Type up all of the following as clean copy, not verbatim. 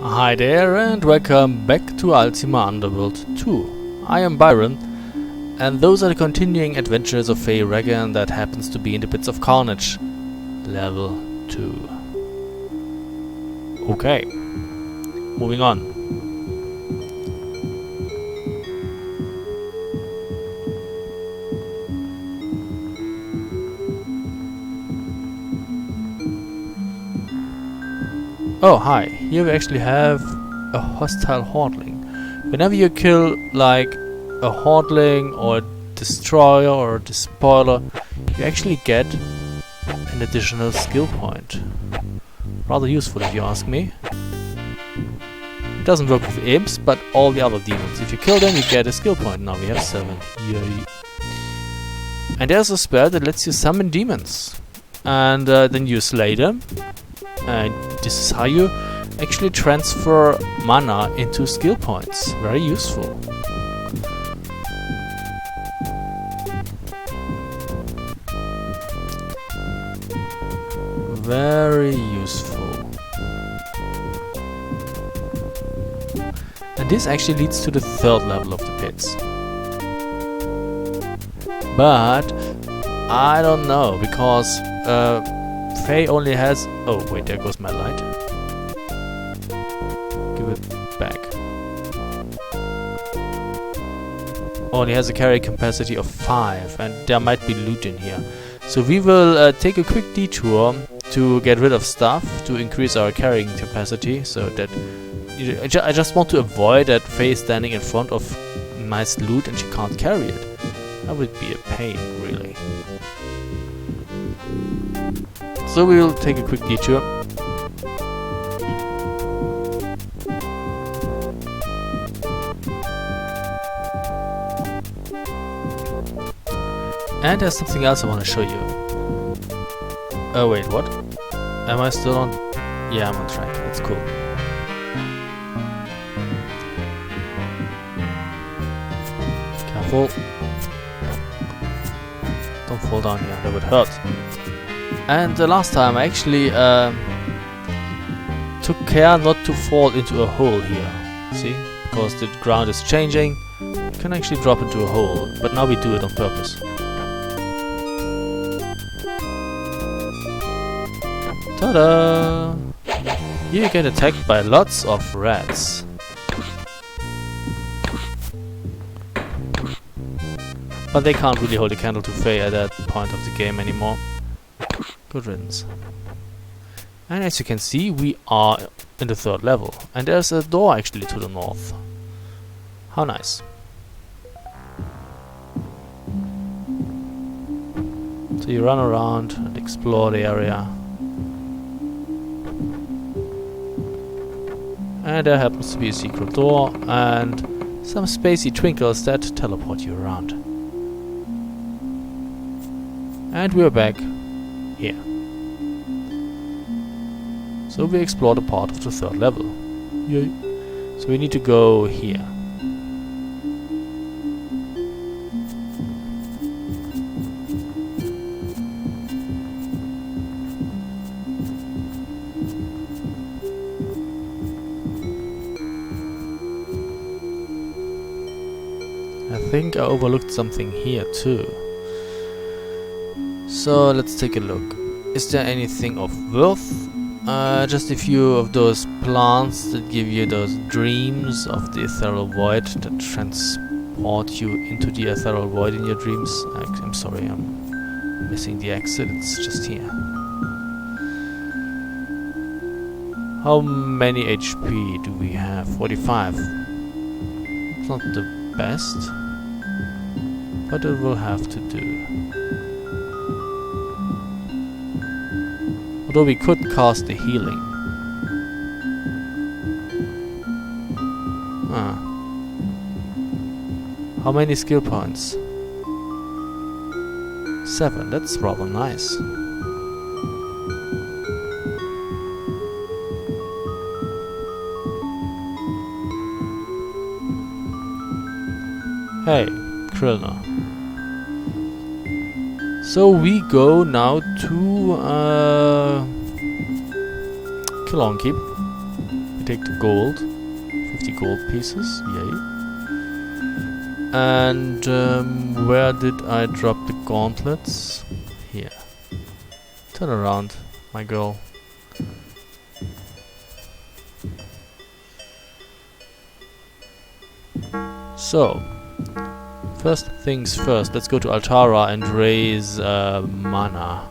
Hi there and welcome back to Ultima Underworld 2. I am Byron, and those are the continuing adventures of Faye Regan that happens to be in the Pits of Carnage, level 2. Okay, moving on. Oh, hi. Here we actually have a hostile hordling. Whenever you kill, like, a hordling or a destroyer or a despoiler, you actually get an additional skill point. Rather useful if you ask me. It doesn't work with imps, but all the other demons. If you kill them, you get a skill point. Now we have 7. Yay. And there's a spell that lets you summon demons. And then you slay them. And this is how you actually transfer mana into skill points. Very useful. Very useful. And this actually leads to the 3rd level of the pits. But I don't know, because Faye only has... Oh, wait, there goes my light. Give it back. Only has a carry capacity of 5, and there might be loot in here. So we will take a quick detour to get rid of stuff, to increase our carrying capacity, so that... I just want to avoid that Faye standing in front of nice loot and she can't carry it. That would be a pain, really. So we will take a quick detour. And there's something else I want to show you. Oh wait, what? Am I still on? Yeah, I'm on track. That's cool. Careful. Don't fall down here, that would hurt. And the last time I actually took care not to fall into a hole here. See? Because the ground is changing, you can actually drop into a hole. But now we do it on purpose. Ta-da! You get attacked by lots of rats. But they can't really hold a candle to Faye at that point of the game anymore. Good riddance. And as you can see, we are in the 3rd level. And there's a door actually to the north. How nice. So you run around and explore the area. And there happens to be a secret door and some spacey twinkles that teleport you around. And we're back here. So we explored a part of the 3rd level. Yay. So we need to go here. I think I overlooked something here too. So let's take a look. Is there anything of worth? Just a few of those plants that give you those dreams of the ethereal void, that transport you into the ethereal void in your dreams. I'm sorry, I'm missing the exit, it's just here. How many HP do we have? 45. It's not the best, but it will have to do. Although we could cast the healing. Ah. How many skill points? 7, that's rather nice. Hey, Krillner. So we go now to Kilon Keep. We take the gold. 50 gold pieces. Yay. And where did I drop the gauntlets? Here. Turn around, my girl. So, first things first, let's go to Altara and raise mana.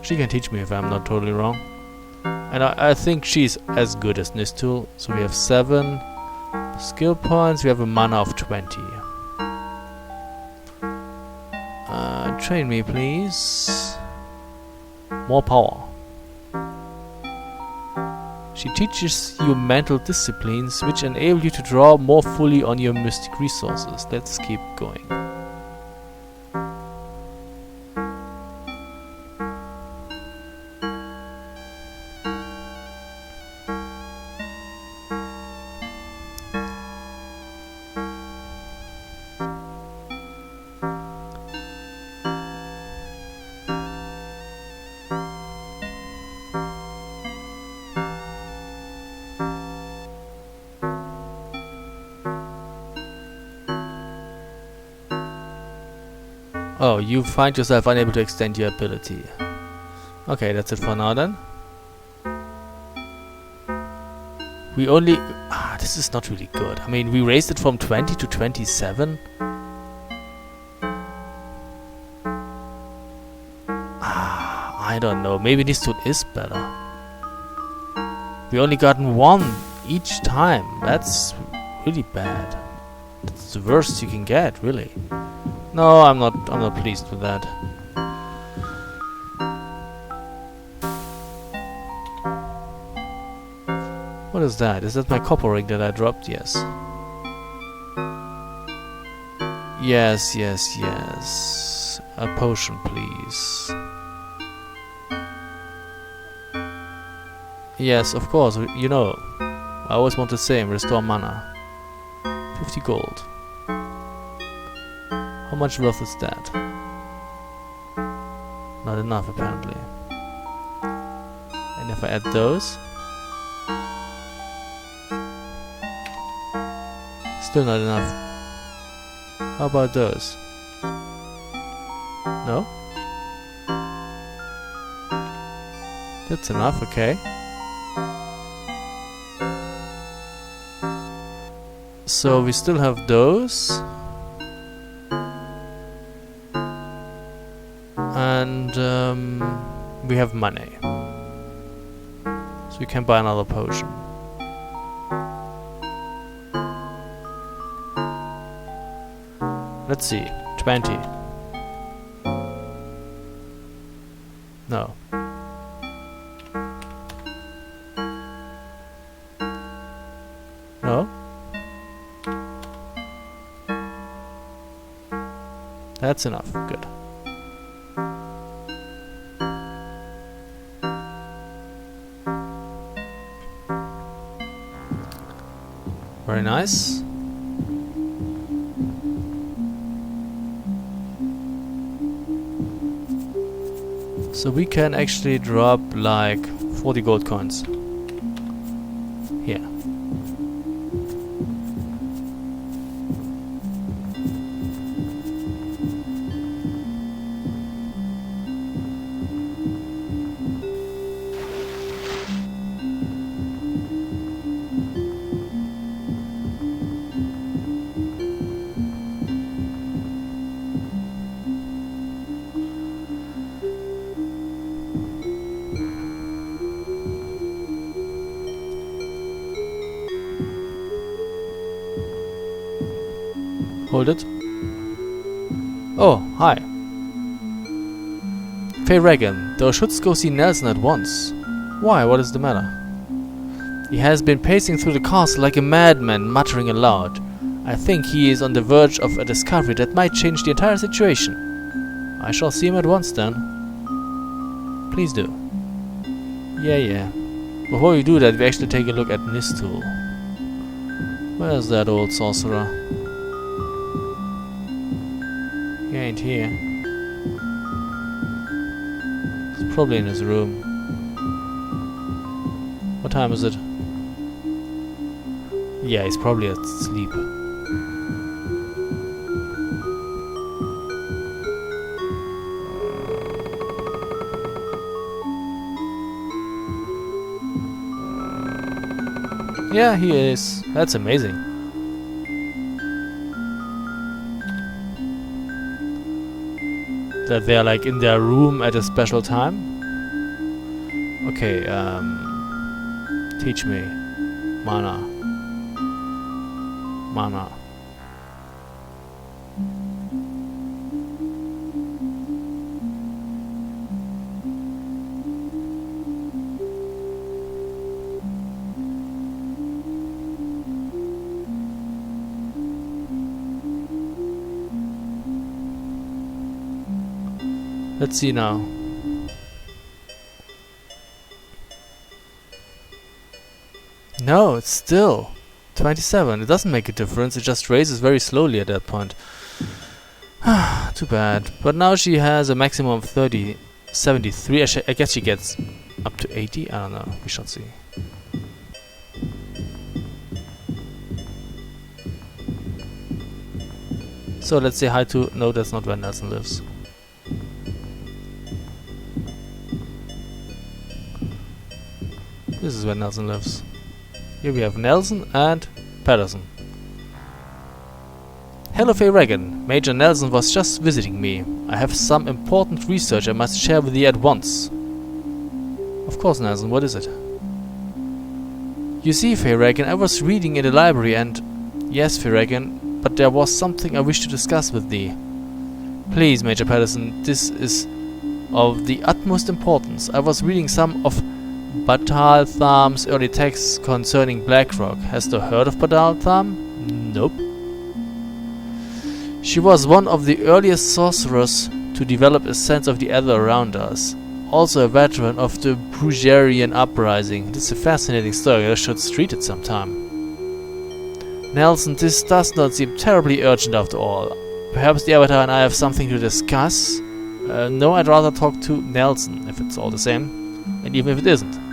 She can teach me if I'm not totally wrong. And I think she's as good as Nistul. So we have 7 skill points, we have a mana of 20. Train me, please. More power. She teaches you mental disciplines which enable you to draw more fully on your mystic resources. Let's keep going. Oh, you find yourself unable to extend your ability. Okay, that's it for now then. We only... this is not really good. I mean, we raised it from 20 to 27. I don't know. Maybe this tool is better. We only gotten 1 each time. That's really bad. That's the worst you can get, really. No, I'm not pleased with that. What is that? Is that my copper ring that I dropped? Yes. Yes. A potion, please. Yes, of course. You know, I always want the same. Restore mana. 50 gold. How much worth is that? Not enough, apparently. And if I add those... still not enough. How about those? No? That's enough, okay. So we still have those. And we have money. So we can buy another potion. Let's see. 20. No. No? That's enough. Good. Very nice. So we can actually drop like 40 gold coins. Here. Hold it. Oh, hi. Faye Regan, thou shouldst go see Nelson at once. Why, what is the matter? He has been pacing through the castle like a madman, muttering aloud. I think he is on the verge of a discovery that might change the entire situation. I shall see him at once then. Please do. Yeah. Before we do that, we actually take a look at Nistul. Where's that old sorcerer? He ain't here. He's probably in his room. What time is it? Yeah, he's probably asleep. Yeah, he is. That's amazing. That they're like in their room at a special time. Okay, teach me. Mana. Mana. Let's see now. No, it's still 27. It doesn't make a difference. It just raises very slowly at that point. Too bad. But now she has a maximum of 73. I guess she gets up to 80. I don't know. We shall see. So let's say hi to... No, that's not where Nelson lives. This is where Nelson lives. Here we have Nelson and Patterson. Hello, Faye Regan. Major Nelson was just visiting me. I have some important research I must share with you at once. Of course, Nelson. What is it? You see, Faye Regan, I was reading in the library and... Yes, Faye Regan, but there was something I wish to discuss with thee. Please, Major Patterson, this is of the utmost importance. I was reading some of Batal Tham's early texts concerning Blackrock. Hast thou heard of Batal Tham? Nope. She was one of the earliest sorcerers to develop a sense of the other around us. Also a veteran of the Brugerian uprising. This is a fascinating story. I should read it sometime. Nelson, this does not seem terribly urgent after all. Perhaps the Avatar and I have something to discuss? No, I'd rather talk to Nelson, if it's all the same. And even if it isn't.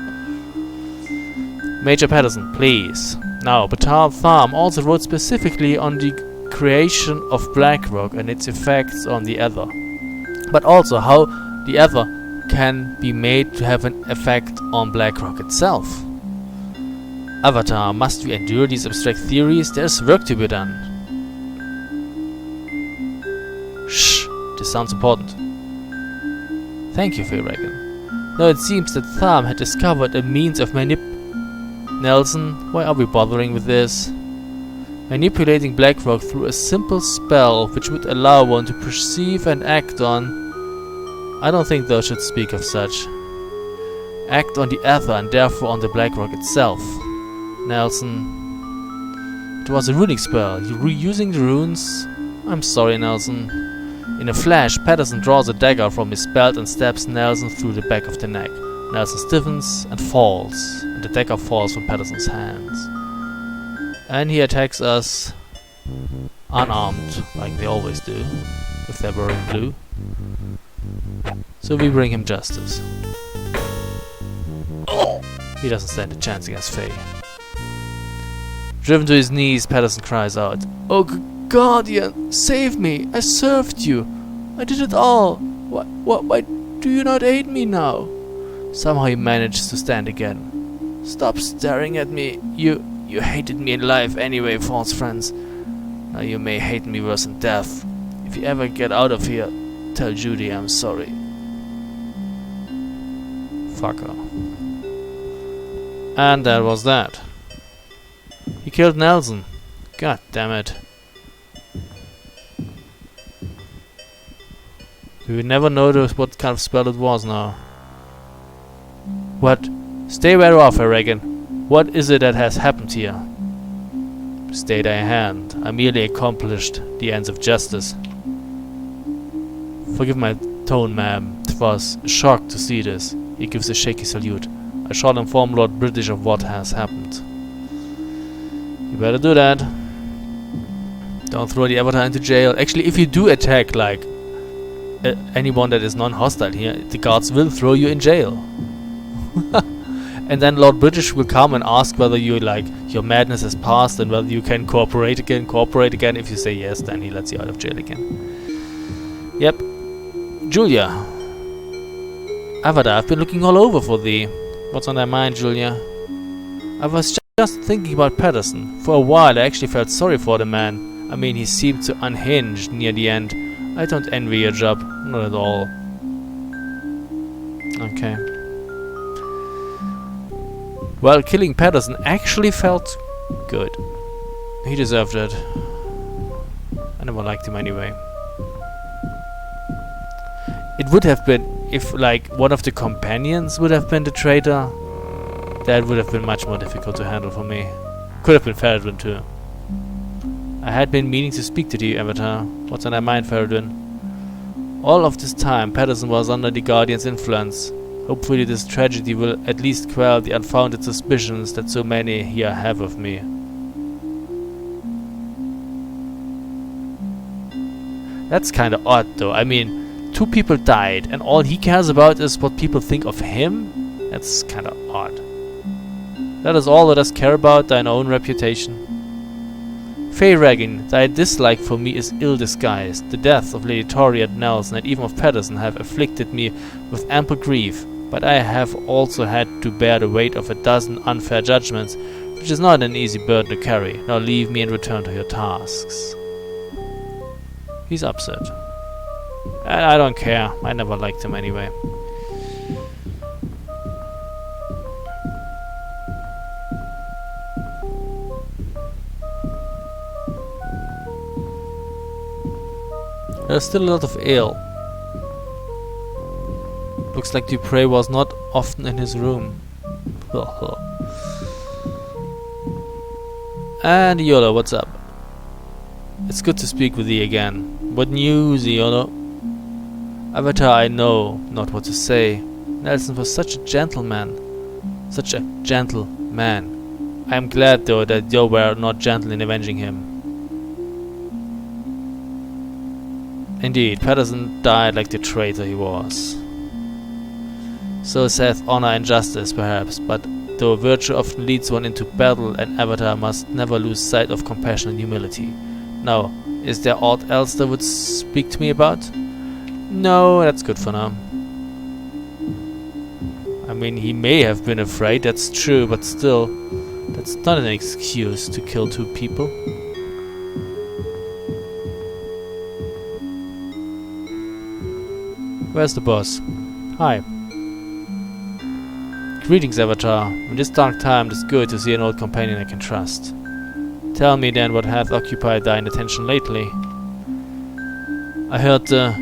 Major Patterson, please. Now, Batal Tham also wrote specifically on the creation of Blackrock and its effects on the Ether. But also how the Ether can be made to have an effect on Blackrock itself. Avatar, must we endure these abstract theories? There's work to be done. Shh, this sounds important. Thank you, Faye Regan. Now it seems that Tham had discovered a means of Nelson, why are we bothering with this? Manipulating Blackrock through a simple spell which would allow one to perceive and act on... I don't think thou should speak of such. Act on the Ether and therefore on the Blackrock itself. Nelson... It was a runic spell. You were using the runes? I'm sorry, Nelson. In a flash, Patterson draws a dagger from his belt and stabs Nelson through the back of the neck. Nelson stiffens and falls, and the dagger falls from Patterson's hands. And he attacks us unarmed, like they always do, if they're wearing blue. So we bring him justice. He doesn't stand a chance against Faye. Driven to his knees, Patterson cries out, "Oh, Guardian, save me! I served you! I did it all! Why do you not aid me now?" Somehow he manages to stand again. "Stop staring at me. You hated me in life anyway, false friends. Now you may hate me worse than death. If you ever get out of here, tell Judy I'm sorry." Fucker. And that was that. He killed Nelson. God damn it. We will never know what kind of spell it was now. What? Stay where you are, Faye Regan. What is it that has happened here? Stay thy hand. I merely accomplished the ends of justice. Forgive my tone, ma'am. It was a shock to see this. He gives a shaky salute. I shall inform Lord British of what has happened. You better do that. Don't throw the Avatar into jail. Actually, if you do attack, like, anyone that is non-hostile here, the guards will throw you in jail. And then Lord British will come and ask whether you your madness has passed and whether you can cooperate again. If you say yes, then he lets you out of jail again. Yep. Julia. Avatar, I've been looking all over for thee. What's on thy mind, Julia? I was just thinking about Patterson. For a while I actually felt sorry for the man. I mean, he seemed so unhinged near the end. I don't envy your job. Not at all. Okay. Well, killing Patterson actually felt good. He deserved it. I never liked him anyway. It would have been if, one of the companions would have been the traitor. That would have been much more difficult to handle for me. Could have been Faradwin too. I had been meaning to speak to you, Avatar. What's on thy mind, Faradwin? All of this time, Patterson was under the Guardian's influence. Hopefully this tragedy will at least quell the unfounded suspicions that so many here have of me. That's kinda odd though. I mean, 2 people died and all he cares about is what people think of him? That's kinda odd. That is all let us care about, thine own reputation. Fay Regan, thy dislike for me is ill disguised. The deaths of Lady Tori and Nelson and even of Patterson have afflicted me with ample grief, but I have also had to bear the weight of a dozen unfair judgments, which is not an easy burden to carry. Now leave me and return to your tasks. He's upset. And I don't care. I never liked him anyway. There's still a lot of ale. Looks like Dupree was not often in his room. And Iolo, what's up? It's good to speak with thee again. What news, Iolo? Avatar, I know not what to say. Nelson was such a gentleman. Such a gentle man. I am glad, though, that you were not gentle in avenging him. Indeed, Patterson died like the traitor he was. So saith honor and justice, perhaps, but though virtue often leads one into battle, an Avatar must never lose sight of compassion and humility. Now, is there aught else that would speak to me about? No, that's good for now. I mean, he may have been afraid, that's true, but still, that's not an excuse to kill 2 people. Where's the boss? Hi. Greetings, Avatar. In this dark time, it is good to see an old companion I can trust. Tell me then what hath occupied thine attention lately. I heard the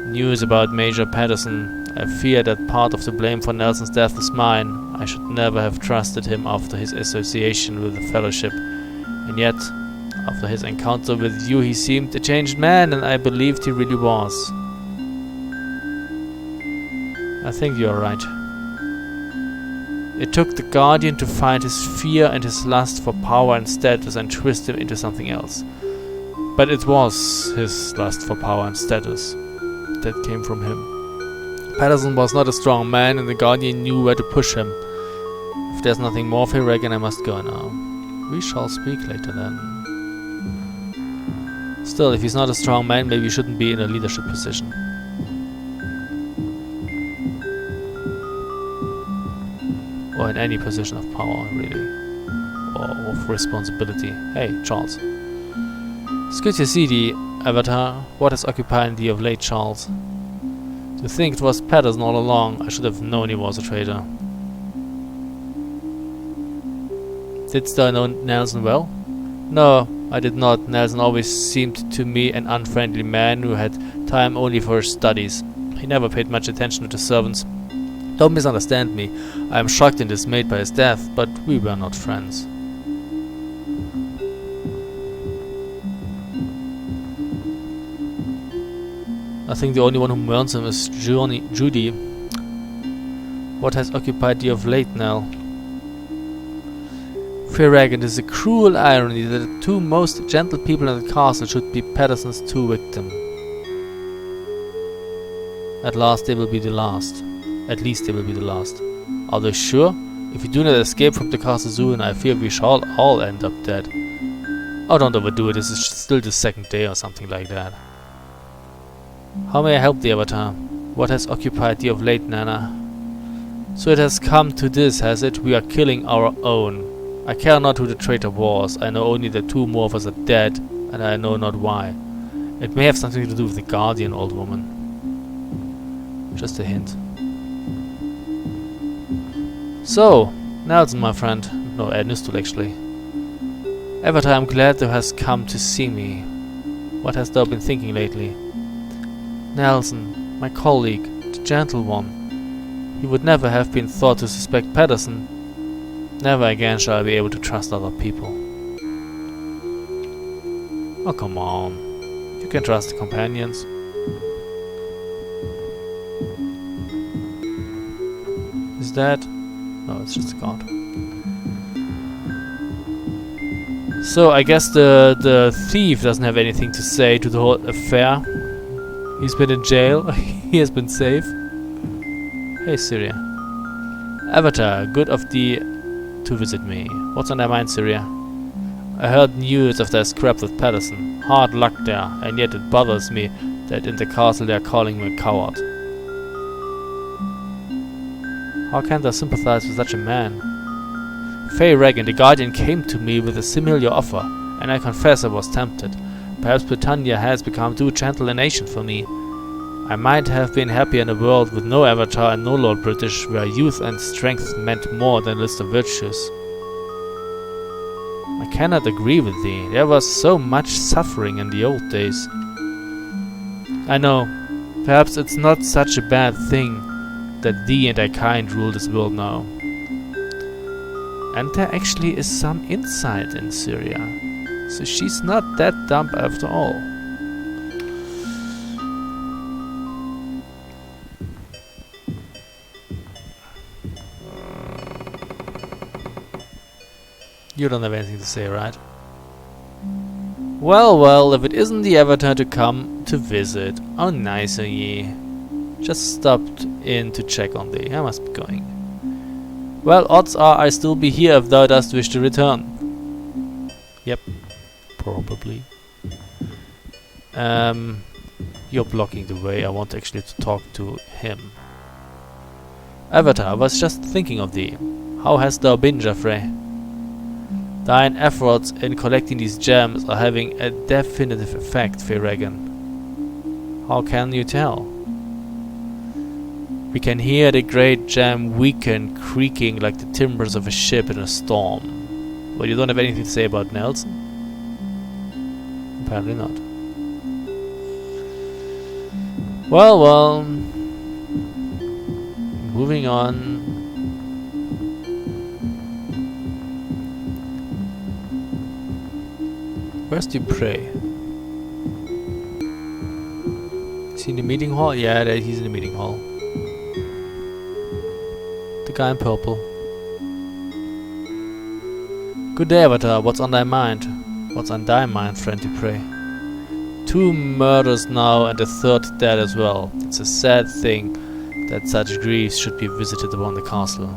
news about Major Patterson. I fear that part of the blame for Nelson's death is mine. I should never have trusted him after his association with the Fellowship. And yet, after his encounter with you, he seemed a changed man, and I believed he really was. I think you are right. It took the Guardian to find his fear and his lust for power and status and twist him into something else. But it was his lust for power and status that came from him. Patterson was not a strong man and the Guardian knew where to push him. If there's nothing more, Fay Regan, I must go now. We shall speak later then. Still, if he's not a strong man, maybe he shouldn't be in a leadership position. Or in any position of power, really. Or of responsibility. Hey, Charles. It's good to see thee, Avatar. What has occupied thee of late, Charles? To think it was Patterson all along. I should have known he was a traitor. Didst thou know Nelson well? No, I did not. Nelson always seemed to me an unfriendly man who had time only for his studies. He never paid much attention to the servants. Don't misunderstand me. I am shocked and dismayed by his death, but we were not friends. I think the only one who mourns him is Judy. What has occupied thee of late, Nell? Fay Regan, it is a cruel irony that the 2 most gentle people in the castle should be Patterson's 2 victims. At last they will be the last. At least they will be the last. Are they sure? If we do not escape from the castle soon, I fear we shall all end up dead. Oh, don't overdo it. This is still the second day or something like that. How may I help the Avatar? What has occupied thee of late, Nana? So it has come to this, has it? We are killing our own. I care not who the traitor was. I know only that 2 more of us are dead, and I know not why. It may have something to do with the Guardian, old woman. Just a hint. So, Nelson, my friend. No, Nistul, actually. Avatar, I'm glad thou hast come to see me. What hast thou been thinking lately? Nelson, my colleague, the gentle one. He would never have been thought to suspect Patterson. Never again shall I be able to trust other people. Oh, come on. You can trust the companions. Is that? No, it's just a god. So, I guess the thief doesn't have anything to say to the whole affair. He's been in jail. He has been safe. Hey, Syria. Avatar, good of thee to visit me. What's on thy mind, Syria? I heard news of thy scrap with Patterson. Hard luck there, and yet it bothers me that in the castle they are calling me a coward. How can thou sympathize with such a man? Faye Regan, the Guardian, came to me with a similar offer, and I confess I was tempted. Perhaps Britannia has become too gentle a nation for me. I might have been happier in a world with no Avatar and no Lord British, where youth and strength meant more than a list of virtues. I cannot agree with thee. There was so much suffering in the old days. I know. Perhaps it's not such a bad thing that thee and thy kind rule this world now. And there actually is some insight in Syria. So she's not that dumb after all. You don't have anything to say, right? Well, well, if it isn't the Avatar to come to visit. How nice are ye? Just stopped in to check on thee. I must be going. Well, odds are I still be here if thou dost wish to return. Yep. Probably. You're blocking the way. I want actually to talk to him. Avatar, I was just thinking of thee. How hast thou been, Geoffrey? Thine efforts in collecting these gems are having a definitive effect, Faye Regan. How can you tell? We can hear the great gem weaken, creaking like the timbers of a ship in a storm. Well, you don't have anything to say about Nelson? Apparently not. Well, well. Moving on. Where's Dupree? Is he in the meeting hall? Yeah, he's in the meeting hall. The guy in purple. Good day, Avatar. What's on thy mind? What's on thy mind, friend Dupree? 2 murders now and a 3rd dead as well. It's a sad thing that such griefs should be visited upon the castle.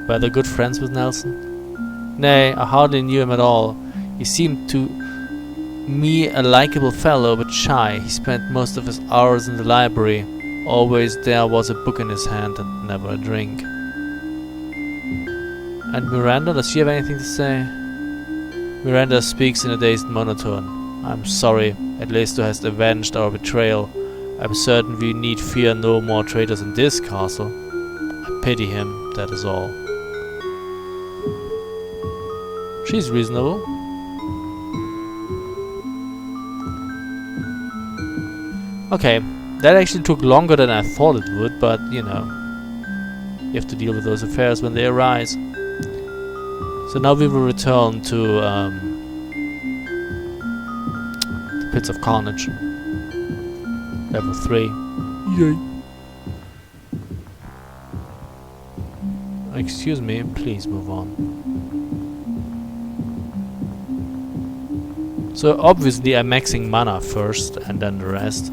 Were they good friends with Nelson? Nay, I hardly knew him at all. He seemed to me a likable fellow, but shy. He spent most of his hours in the library. Always there was a book in his hand and never a drink. And Miranda, does she have anything to say? Miranda speaks in a dazed monotone. I'm sorry, at least thou hast avenged our betrayal. I'm certain we need fear no more traitors in this castle. I pity him, that is all. She's reasonable. Okay, that actually took longer than I thought it would, but you know, you have to deal with those affairs when they arise. So now we will return to the Pits of Carnage. Level 3. Yay! Excuse me, please move on. So obviously I'm maxing mana first and then the rest.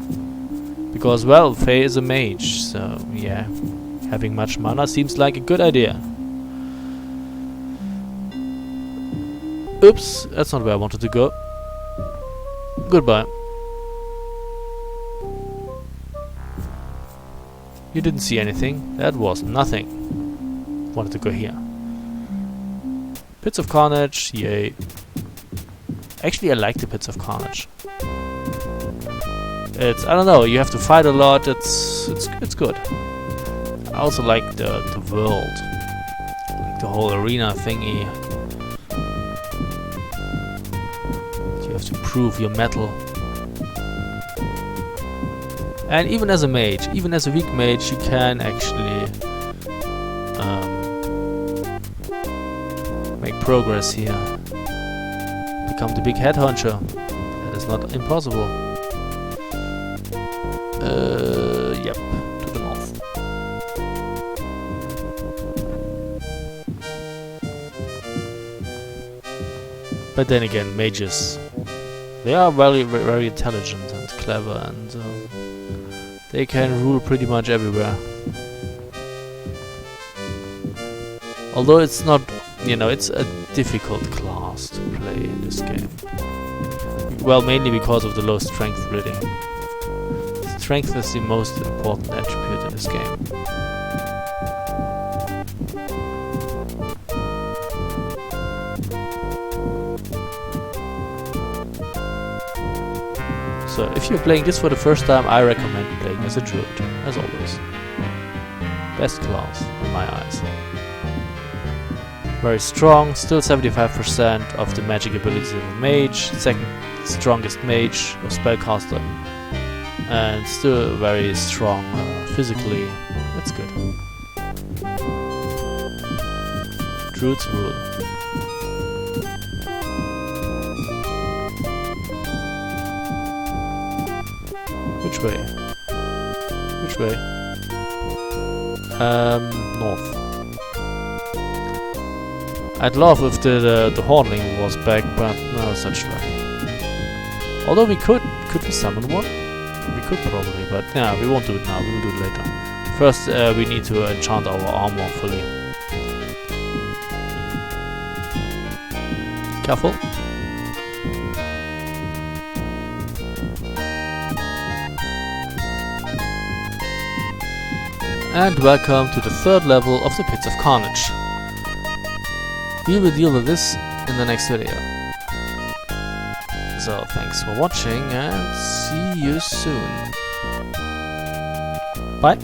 Because, well, Faye is a mage, so yeah. Having much mana seems like a good idea. Oops, that's not where I wanted to go. Goodbye. You didn't see anything. That was nothing. Wanted to go here. Pits of Carnage, yay. Actually, I like the Pits of Carnage. It's, I don't know, you have to fight a lot, it's good. I also like the world. Like the whole arena thingy. You have to prove your mettle. And even as a mage, even as a weak mage, you can actually make progress here. Become the big head honcho. That is not impossible. Yep, to the north. But then again, mages, they are very intelligent and clever, and they can rule pretty much everywhere. Although it's not, you know, it's a difficult class to play in this game. Well, mainly because of the low strength rating. Strength is the most important attribute in this game. So, if you're playing this for the first time, I recommend playing as a druid, as always. Best class, in my eyes. Very strong, still 75% of the magic abilities of a mage, second strongest mage or spellcaster, and still very strong physically. That's good. Druid's rule. Which way? Which way? North. I'd love if the Hornling was back, but no such luck. Although we could we summon one? We could probably, but yeah, we won't do it now, we will do it later. First, we need to enchant our armor fully. Careful. And welcome to the third level of the Pits of Carnage. We will deal with this in the next video. So thanks for watching and see you soon. Bye.